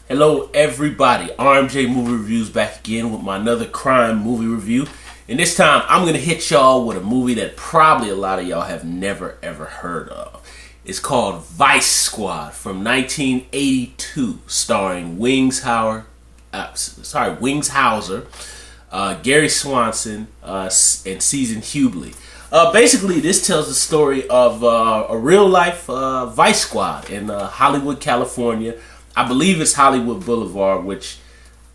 Hello everybody, RMJ Movie Reviews back again with my another crime movie review. And this time I'm going to hit y'all with a movie that probably a lot of y'all have never ever heard of. It's called Vice Squad from 1982, starring Wings Hauser, Gary Swanson, and Season Hubley. Basically, this tells the story of a real-life Vice Squad in Hollywood, California. I believe it's Hollywood Boulevard, which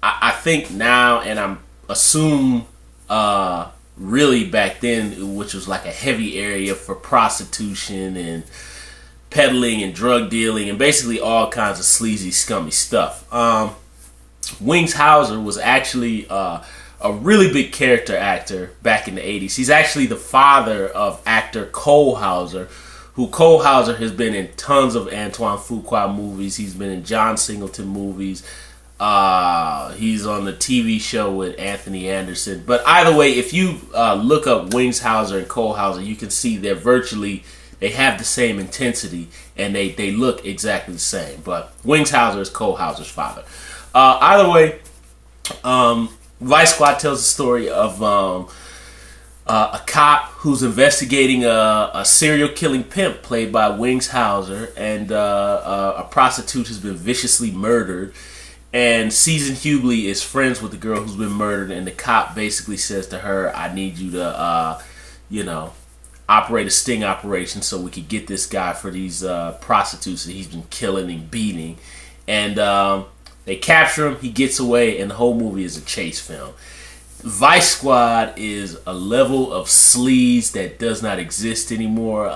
I think now, and I'm assume really back then, which was like a heavy area for prostitution and peddling and drug dealing and basically all kinds of sleazy, scummy stuff. Wings Hauser was actually a really big character actor back in the 80s. He's actually the father of actor Hauser, who Hauser has been in tons of Antoine Fuqua movies. He's been in John Singleton movies. He's on the TV show with Anthony Anderson. But either way, if you look up Wings Hauser and Hauser, you can see they have the same intensity and they look exactly the same. But Wings Hauser is Hauser's father. Either way, Vice Squad tells the story of a cop who's investigating a serial killing pimp played by Wings Hauser, and a prostitute has been viciously murdered. And Season Hubley is friends with the girl who's been murdered, and the cop basically says to her, "I need you to, operate a sting operation so we could get this guy for these prostitutes that he's been killing and beating." And they capture him, he gets away, and the whole movie is a chase film. Vice Squad is a level of sleaze that does not exist anymore.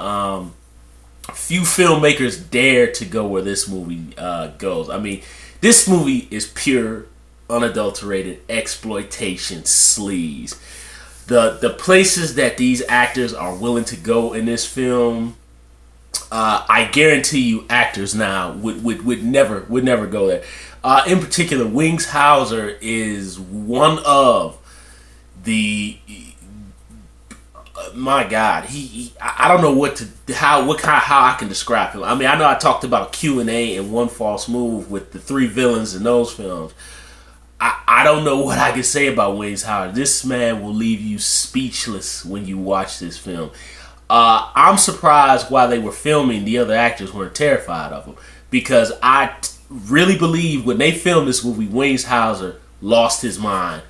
Few filmmakers dare to go where this movie goes. I mean, this movie is pure, unadulterated exploitation sleaze. The places that these actors are willing to go in this film, I guarantee you, actors now would never go there. In particular, Wings Hauser is one of my God, I don't know how I can describe him. I mean, I know I talked about Q&A and One False Move with the three villains in those films. I don't know what I can say about Wings Hauser. This man will leave you speechless when you watch this film. I'm surprised while they were filming, the other actors weren't terrified of him, because I really believe when they filmed this movie, Wings Hauser lost his mind.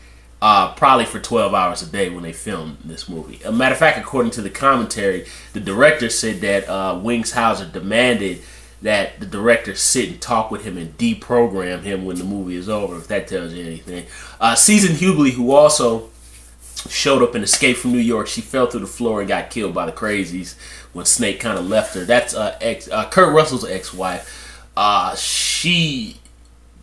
Probably for 12 hours a day when they filmed this movie. A matter of fact, according to the commentary, the director said that Wings Hauser demanded that the director sit and talk with him and deprogram him when the movie is over, if that tells you anything. Season Hubley, who also showed up in Escape from New York, she fell through the floor and got killed by the crazies when Snake kind of left her. That's Kurt Russell's ex-wife.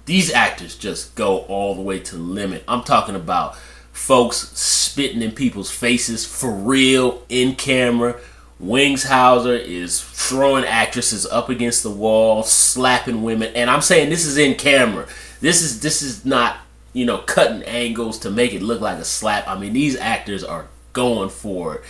These actors just go all the way to the limit. I'm talking about folks spitting in people's faces for real, in camera. Wings Hauser is throwing actresses up against the wall, slapping women, and I'm saying this is in camera. This is not, cutting angles to make it look like a slap. I mean, these actors are going for it.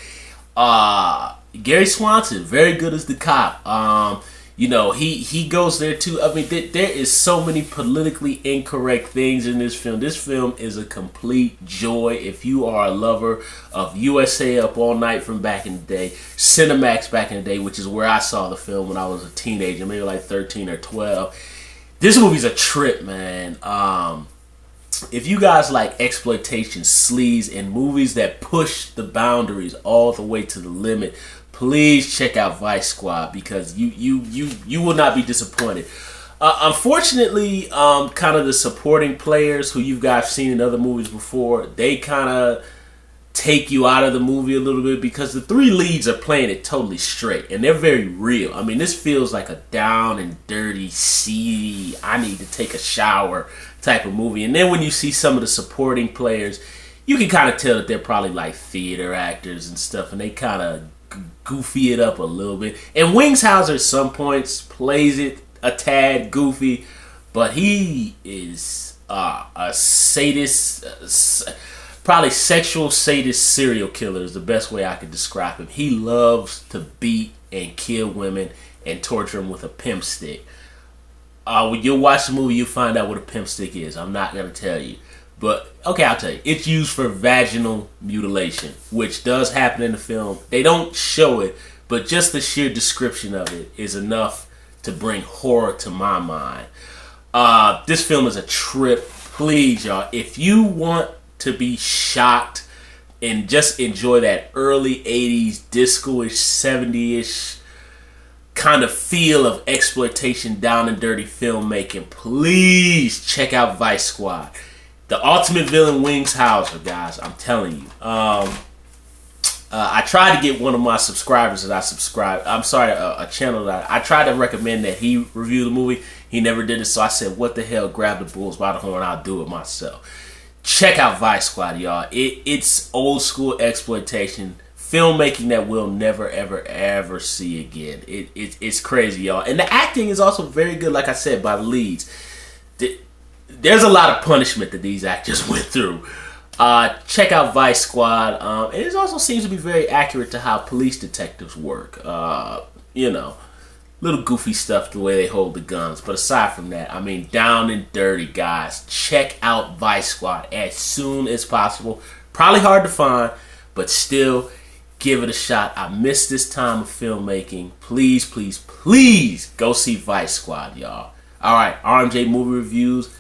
Gary Swanson, very good as the cop. He goes there too. I mean, there is so many politically incorrect things in this film. This film is a complete joy if you are a lover of USA Up All Night from back in the day, Cinemax back in the day, which is where I saw the film when I was a teenager, maybe like 13 or 12. This movie's a trip, man. If you guys like exploitation, sleaze, and movies that push the boundaries all the way to the limit, please check out Vice Squad, because you will not be disappointed. Unfortunately, kind of the supporting players who you guys seen in other movies before, they kind of take you out of the movie a little bit, because the three leads are playing it totally straight and they're very real. I mean, this feels like a down and dirty, seedy, I need to take a shower type of movie. And then when you see some of the supporting players, you can kind of tell that they're probably like theater actors and stuff, and they kind of goofy it up a little bit. And Wings Hauser at some points plays it a tad goofy, but he is a sadist, probably sexual sadist serial killer is the best way I could describe him. He loves to beat and kill women and torture them with a pimp stick. When you watch the movie, you find out what a pimp stick is. I'm not gonna tell you, but okay, I'll tell you. It's used for vaginal mutilation, which does happen in the film. They don't show it, but just the sheer description of it is enough to bring horror to my mind. This film is a trip. Please, y'all, if you want to be shocked and just enjoy that early 80s disco-ish, 70-ish kind of feel of exploitation, down and dirty filmmaking, please check out Vice Squad. The ultimate villain wings Hauser, guys. I'm telling you. I tried to get one of my subscribers that I subscribe. I'm sorry, a channel that I tried to recommend that he review the movie. He never did it, so I said, "What the hell? Grab the bulls by the horn. I'll do it myself." Check out Vice Squad, y'all. It's old school exploitation filmmaking that we'll never, ever, ever see again. It's crazy, y'all. And the acting is also very good, like I said, by the leads. There's a lot of punishment that these actors went through. Check out Vice Squad. And it also seems to be very accurate to how police detectives work. You know, little goofy stuff, the way they hold the guns. But aside from that, I mean, down and dirty, guys. Check out Vice Squad as soon as possible. Probably hard to find, but still, give it a shot. I missed this time of filmmaking. Please, please, please go see Vice Squad, y'all. All right, RMJ Movie Reviews.